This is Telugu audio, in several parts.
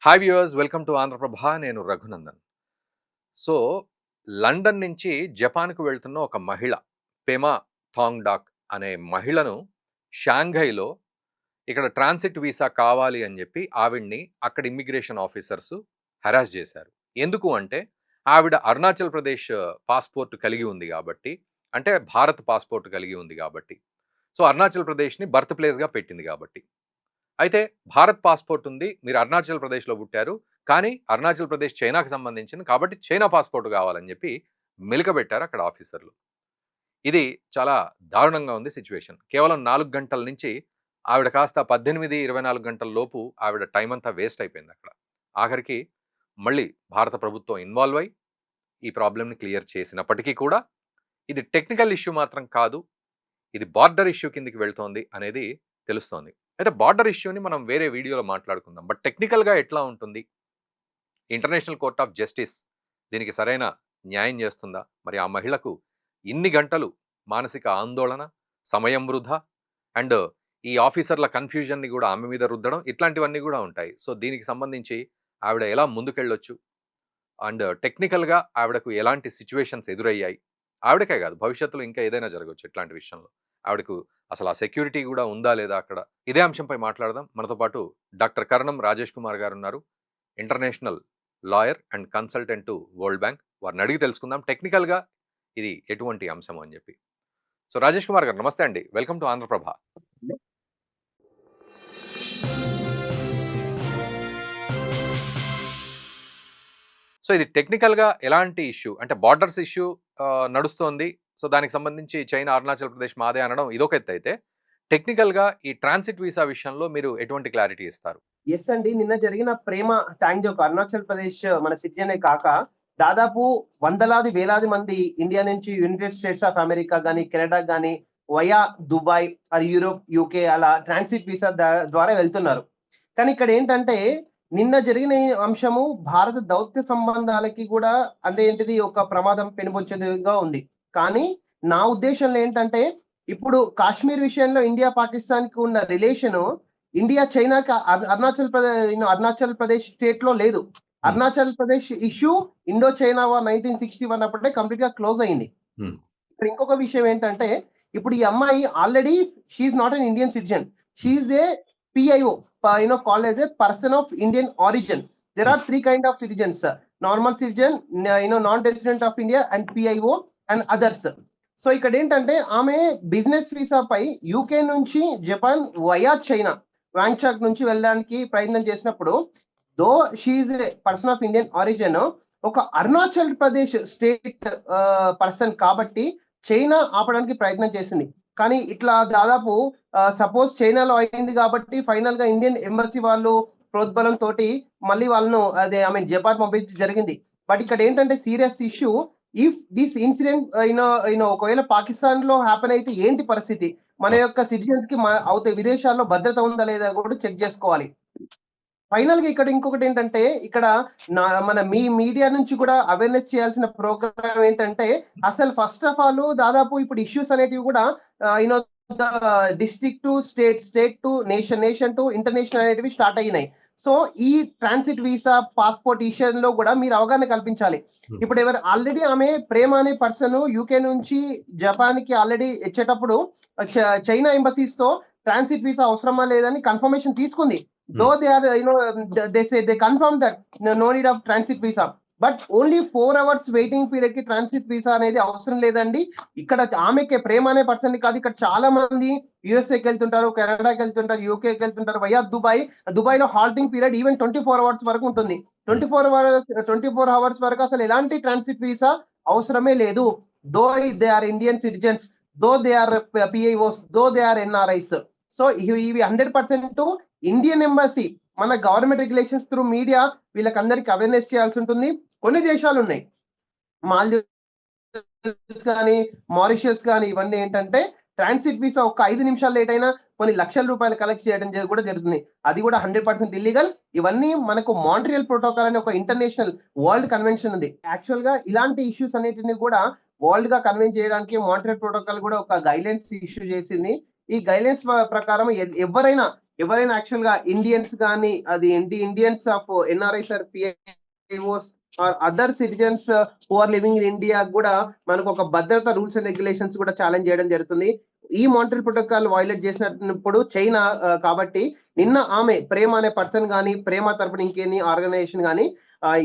Hi viewers, welcome to Andhra Prabha. నేను రఘునందన్. సో, లండన్ నుంచి జపాన్‌కు వెళ్తున్న ఒక మహిళ పెమా థాంగ్‌డాక్ అనే మహిళను షాంఘైలో ఇక్కడ ట్రాన్సిట్ వీసా కావాలి అని చెప్పి ఆవిడ్ని అక్కడ ఇమ్మిగ్రేషన్ ఆఫీసర్స్ హరాస్ చేశారు. ఎందుకు అంటే ఆవిడ అరుణాచల్ ప్రదేశ్ పాస్‌పోర్ట్ కలిగి ఉంది కాబట్టి, అంటే భారత్ పాస్‌పోర్ట్ కలిగి ఉంది కాబట్టి. సో, అరుణాచల్ ప్రదేశ్‌ని బర్త్ ప్లేస్‌గా పెట్టింది కాబట్టి. అయితే భారత్ పాస్‌పోర్ట్ ఉంది. మీరు అరుణాచల్ ప్రదేశ్‌లో పుట్టారు. కానీ అరుణాచల్ ప్రదేశ్ చైనాకి సంబంధించింది కాబట్టి చైనా పాస్‌పోర్ట్ కావాలని చెప్పి మెలికబెట్టారు అక్కడ ఆఫీసర్లు. ఇది చాలా దారుణంగా ఉంది సిట్యుయేషన్. కేవలం 4 గంటల నుంచి ఆవిడ కాస్త 18, 24 గంటల లోపు ఆవిడ టైమ్ అంతా వేస్ట్ అయిపోయింది అక్కడ. ఆఖరికి మళ్ళీ భారత ప్రభుత్వం ఇన్వాల్వ్ అయ్యి ఈ ప్రాబ్లమ్‌ని క్లియర్ చేసినప్పటికీ కూడా ఇది టెక్నికల్ ఇష్యూ మాత్రం కాదు. ఇది బార్డర్ ఇష్యూ కిందకి వెళ్తోంది అనేది తెలుస్తోంది. అయితే బార్డర్ ఇష్యూని మనం వేరే వీడియోలో మాట్లాడుకుందాం. బట్ టెక్నికల్‌గా ఎట్లా ఉంటుంది? ఇంటర్నేషనల్ కోర్ట్ ఆఫ్ జస్టిస్ దీనికి సరైన న్యాయం చేస్తుందా? మరి ఆ మహిళకు ఇన్ని గంటలు మానసిక ఆందోళన, సమయం వృధా అండ్ ఈ ఆఫీసర్ల కన్‌ఫ్యూజన్‌ని కూడా ఆమె మీద రుద్దడం ఇట్లాంటివన్నీ కూడా ఉంటాయి. సో, దీనికి సంబంధించి ఆవిడ ఎలా ముందుకెళ్ళొచ్చు? అండ్ టెక్నికల్‌గా ఆవిడకు ఎలాంటి సిట్యుయేషన్స్ ఎదురయ్యాయి? ఆవిడకే కాదు, భవిష్యత్తులో ఇంకా ఏదైనా జరగొచ్చు ఇట్లాంటి విషయంలో. ఆవిడకు అసలు ఆ సెక్యూరిటీ కూడా ఉందా లేదా అక్కడ? ఇదే అంశంపై మాట్లాడదాం. మనతో పాటు డాక్టర్ కరణం రాజేష్ కుమార్ గారున్నారు. International lawyer and consultant to World Bank. వారిని అడిగి తెలుసుకుందాం టెక్నికల్‌గా ఇది ఎటువంటి అంశం అని చెప్పి. సో, రాజేష్ కుమార్ గారు నమస్తే అండి. Welcome to Andhraprabha. సో, ఇది టెక్నికల్‌గా ఎలాంటి ఇష్యూ? అంటే బార్డర్స్ ఇష్యూ నడుస్తోంది. సో, దానికి సంబంధించి చైనా, అరుణాచల్ ప్రదేశ్ మాదే అనడం ఇదొక ఎత్తైతే, టెక్నికల్‌గా ఈ ట్రాన్సిట్ వీసా విషయంలో మీరు ఎటువంటి క్లారిటీ ఇస్తారు? యెస్ అండి. నిన్న జరిగిన ప్రేమ ట్యాంక్ జోక్ అరుణాచల్ ప్రదేశ్ మన సిటిజనే కాక, దాదాపు వందలాది, వేలాది మంది ఇండియా నుంచి యునైటెడ్ స్టేట్స్ ఆఫ్ అమెరికా గాని, కెనడా గాని, via Dubai or Europe, UK అలా ట్రాన్సిట్ వీసా ద్వారా వెళ్తున్నారు. కానీ ఇక్కడేంటంటే, నిన్న జరిగిన ఈ అంశము భారత దౌత్య సంబంధాలకి గూడా అంటే ఏంటిది ఒక ప్రమాదం పెనుబొచ్చేదిగా ఉంది. కానీ నా ఉద్దేశంలో ఏంటంటే, ఇప్పుడు కాశ్మీర్ విషయంలో ఇండియా, పాకిస్తాన్‌కి ఉన్న రిలేషను ఇండియా, చైనాకి అరుణాచల్ ప్రదేశ్ స్టేట్‌లో లేదు. Arunachal Pradesh issue Indo China war 1961 అప్పుడే కంప్లీట్‌గా క్లోజ్ అయింది. హ్మ్. ఇక్కడ ఇంకొక విషయం ఏంటంటే, ఇప్పుడు ఈ అమ్మాయి already she is not an Indian citizen. She is a PIO, called as a person of Indian origin. There are 3 kind of citizens. Normal citizen, non resident of India and PIO and others. So ఇక్కడ ఏంటంటే ఆమె బిజినెస్ వీసా పై యూకే నుంచి జపాన్ వయా చైనా వాంగ్చాక్ నుంచి వెళ్ళడానికి ప్రయత్నం చేసినప్పుడు, though she is a person of Indian origin, ఒక అరుణాచల్ ప్రదేశ్ స్టేట్ పర్సన్ కాబట్టి చైనా ఆపడానికి ప్రయత్నం చేసింది. కానీ ఇట్లా దాదాపు సపోజ్ చైనాలో అయింది కాబట్టి ఫైనల్ గా ఇండియన్ ఎంబసీ వాళ్ళు ప్రోద్బలం తోటి మళ్ళీ వాళ్ళను అదే ఐ మీన్ జపాన్ పంపించడం జరిగింది. బట్ ఇక్కడ ఏంటంటే serious issue, if this incident ఒకవేళ పాకిస్తాన్ లో హ్యాపెన్ అయితే ఏంటి పరిస్థితి? మన యొక్క సిటిజన్స్ కి అవుతే విదేశాల్లో భద్రత ఉందా లేదా కూడా చెక్ చేసుకోవాలి. ఫైనల్ గా ఇక్కడ ఇంకొకటి ఏంటంటే, ఇక్కడ మన మీడియా నుంచి కూడా అవేర్నెస్ చేయాల్సిన ప్రోగ్రామ్ ఏంటంటే, అసలు ఫస్ట్ ఆఫ్ ఆల్ దాదాపు ఇప్పుడు ఇష్యూస్ అనేటివి కూడా you know the district to state, state to nation, nation to international అనేటివి స్టార్ట్ అయినాయి. సో ఈ ట్రాన్సిట్ వీసా, పాస్పోర్ట్ ఇష్యూలో కూడా మీరు అవగాహన కల్పించాలి. ఇప్పుడు ఎవరు ఆల్రెడీ ఆమె ప్రేమ అనే పర్సన్ యూకే నుంచి జపాన్ కి ఆల్రెడీ వచ్చేటప్పుడు చైనా ఎంబసీస్ తో ట్రాన్సిట్ వీసా అవసరమా లేదని కన్ఫర్మేషన్ తీసుకుంది. Though they are, they say they confirm that no need of transit visa, but only 4 hours waiting period కి ట్రాన్సిట్ వీసా అనేది అవసరం లేదండి. ఇక్కడ ఆమెకే ప్రేమ అనే పర్సన్ కాదు, ఇక్కడ చాలా మంది యుఎస్ఏకి వెళ్తుంటారు, కెనడాకి వెళ్తుంటారు, యూకేకి వెళ్తుంటారు వయా దుబాయ్. దుబాయ్ లో హాల్టింగ్ పీరియడ్ ఈవెన్ 24 hours వరకు ఉంటుంది. 24 hours వరకు అసలు ఎలాంటి ట్రాన్సిట్ వీసా అవసరమే లేదు. Though they are Indian citizens, though they are PIOs, though they are NRIs. So ఇవి 100% ఇండియన్ ఎంబసీ మన గవర్నమెంట్ రెగ్యులేషన్స్ త్రూ మీడియా వీళ్ళకందరికి అవేర్నెస్ చేయాల్సి ఉంటుంది. కొన్ని దేశాలు ఉన్నాయి, మాల్దీవ్స్ కానీ, మారిషియస్ కానీ, ఇవన్నీ ఏంటంటే ట్రాన్సిట్ వీసా ఒక 5 నిమిషాలు లేట్ అయినా కొన్ని లక్షల రూపాయలు కలెక్ట్ చేయడం కూడా జరుగుతుంది. అది కూడా 100% ఇల్లీగల్. ఇవన్నీ మనకు మాంట్రియల్ ప్రోటోకాల్ అనే ఒక ఇంటర్నేషనల్ వరల్డ్ కన్వెన్షన్ ఉంది. యాక్చువల్ గా ఇలాంటి ఇష్యూస్ అన్నిటిని కూడా వరల్డ్ గా కన్వెన్స్ చేయడానికి మాంట్రియల్ ప్రోటోకాల్ కూడా ఒక గైడ్లైన్స్ ఇష్యూ చేసింది. ఈ గైడ్లైన్స్ ప్రకారం ఎవరైనా ఎవరైనా యాక్చువల్ గా ఇండియన్స్ కానీ అది ఏంటి Indians of NRIs or PIOs or other citizens who are living in India కూడా మనకు ఒక భద్రత రూల్స్ అండ్ రెగ్యులేషన్స్ కూడా ఛాలెంజ్ చేయడం జరుగుతుంది. ఈ మాంట్రియల్ ప్రోటోకాల్ వైలేట్ చేసినప్పుడు చైనా కాబట్టి నిన్న ఆమె ప్రేమ అనే పర్సన్ కానీ ప్రేమ తరపున ఇంకేని ఆర్గనైజేషన్ కానీ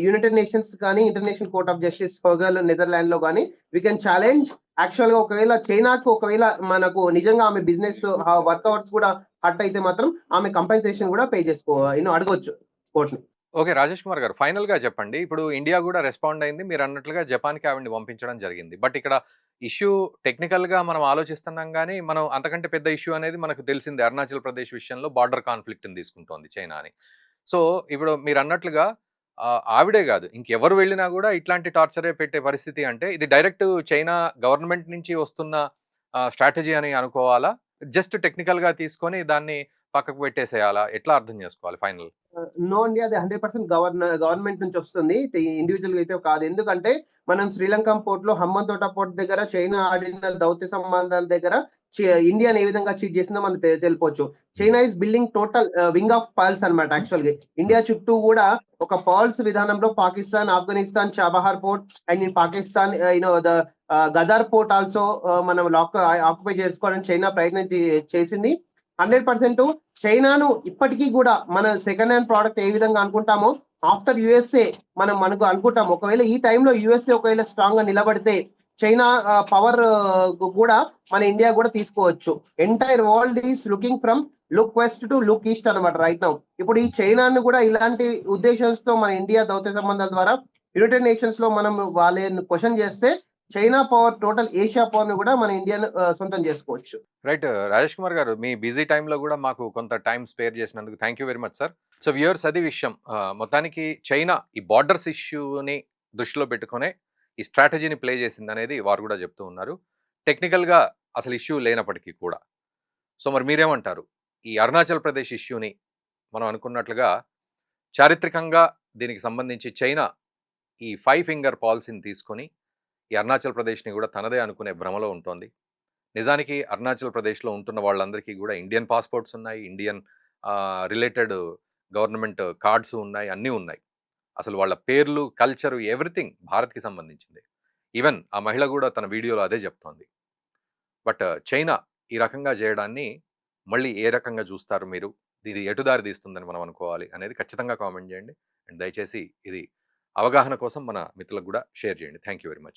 యునైటెడ్ నేషన్స్ కానీ ఇంటర్నేషనల్ కోర్ట్ ఆఫ్ జస్టిస్ ఫర్గల్ నెదర్లాండ్ లో కానీ వీ కెన్ ఛాలెంజ్. యాక్చువల్ గా ఒకవేళ చైనాకు ఒకవేళ మనకు నిజంగా ఆమె బిజినెస్ వర్క్ అవర్స్ కూడా హట్ అయితే మాత్రం ఆమె కంపెన్సేషన్ కూడా పే అడగొచ్చు కోర్టుని. ఓకే. రాజేష్ కుమార్ గారు ఫైనల్‌గా చెప్పండి. ఇప్పుడు ఇండియా గూడా రెస్పాండ్ అయింది. మీరన్నట్లుగా జపాన్‌కి ఆవిడని పంపించడం జరిగింది. బట్ ఇక్కడ ఇష్యూ టెక్నికల్‌గా మనం ఆలోచిస్తున్నాం గానీ, మనం అంతకంటే పెద్ద ఇష్యూ అనేది మనకు తెలిసిందే. అరుణాచల్ ప్రదేశ్ విషయంలో బార్డర్ కాన్‌ఫ్లిక్ట్‌ని తీసుకుంటోంది చైనా అని. సో, ఇప్పుడు మీరన్నట్లుగా ఆవిడే గాదు, ఇంకెవరు వెళ్ళినా గూడా ఇట్లాంటి టార్చరే పెట్టే పరిస్థితి అంటే, ఇది డైరెక్ట్ చైనా గవర్నమెంట్ నుంచి వస్తున్న స్ట్రాటజీ అని అనుకోవాలా? జస్ట్ టెక్నికల్‌గా తీసుకొని దాన్ని పక్కకు పెట్టేసేయాలా? ఎట్లా అర్థం చేసుకోవాలి ఫైనల్? నో అండి. అది 100% గవర్నమెంట్ నుంచి వస్తుంది. ఇండివిడ్యువల్ అయితే కాదు. ఎందుకంటే మనం శ్రీలంక పోర్ట్ లో హంబంతోట పోర్ట్ దగ్గర చైనా ఆడిన దౌత్య సంబంధాల దగ్గర ఇండియాని ఏ విధంగా చీట్ చేసిందో మనకు తెలిపోవచ్చు. China is building total wing of pearls అనమాట. యాక్చువల్ గా ఇండియా చుట్టూ కూడా ఒక పర్ల్స్ విధానంలో Pakistan, Afghanistan, Chabahar port and in Pakistan the Gwadar port also మనం ఆక్యుపై చేసుకోవాలని చైనా ప్రయత్నం చేసింది. 100% చైనాను ఇప్పటికీ కూడా మన సెకండ్ హ్యాండ్ ప్రోడక్ట్ ఏ విధంగా అనుకుంటామో ఆఫ్టర్ యుఎస్ఏ మనకు అనుకుంటాం. ఒకవేళ ఈ టైంలో యుఎస్ఏ ఒకవేళ స్ట్రాంగ్ గా నిలబడితే చైనా పవర్ కూడా మన ఇండియా కూడా తీసుకోవచ్చు. Entire world is looking from look west to look east అనమాట రైట్ నౌ. ఇప్పుడు ఈ చైనాను కూడా ఇలాంటి ఉద్దేశంతో మన ఇండియా దౌత్య సంబంధాల ద్వారా యునైటెడ్ నేషన్స్ లో మనం వాళ్ళని క్వశ్చన్ చేస్తే China power total Asia power ని కూడా మన ఇండియాను సొంతం చేసుకోవచ్చు. రైట్. రాజేష్ కుమార్ గారు, మీ బిజీ టైంలో కూడా మాకు కొంత టైం స్పేర్ చేసినందుకు thank you very much sir. So viewers, అది విషయం. మొత్తానికి చైనా ఈ బార్డర్స్ ఇష్యూని దృష్టిలో పెట్టుకునే ఈ స్ట్రాటజీని ప్లే చేసింది అనేది వారు కూడా చెప్తూ ఉన్నారు. టెక్నికల్గా అసలు ఇష్యూ లేనప్పటికీ కూడా. సో మరి మీరేమంటారు? ఈ అరుణాచల్ ప్రదేశ్ ఇష్యూని మనం అనుకున్నట్లుగా చారిత్రకంగా దీనికి సంబంధించి చైనా ఈ 5 ఫింగర్ పాలసీని తీసుకొని ఈ అరుణాచల్ ప్రదేశ్ని కూడా తనదే అనుకునే భ్రమలో ఉంటుంది. నిజానికి అరుణాచల్ ప్రదేశ్లో ఉంటున్న వాళ్ళందరికీ కూడా ఇండియన్ పాస్పోర్ట్స్ ఉన్నాయి, ఇండియన్ రిలేటెడ్ గవర్నమెంట్ కార్డ్స్ ఉన్నాయి, అన్నీ ఉన్నాయి. అసలు వాళ్ళ పేర్లు, కల్చరు, ఎవ్రీథింగ్ భారత్కి సంబంధించింది. ఈవెన్ ఆ మహిళ కూడా తన వీడియోలో అదే చెప్తోంది. బట్ చైనా ఈ రకంగా చేయడాన్ని మళ్ళీ ఏ రకంగా చూస్తారు మీరు? ఇది ఎటు దారి తీస్తుందని మనం అనుకోవాలి అనేది ఖచ్చితంగా కామెంట్ చేయండి. అండ్ దయచేసి ఇది అవగాహన కోసం మన మిత్రులకు కూడా షేర్ చేయండి. Thank you very much.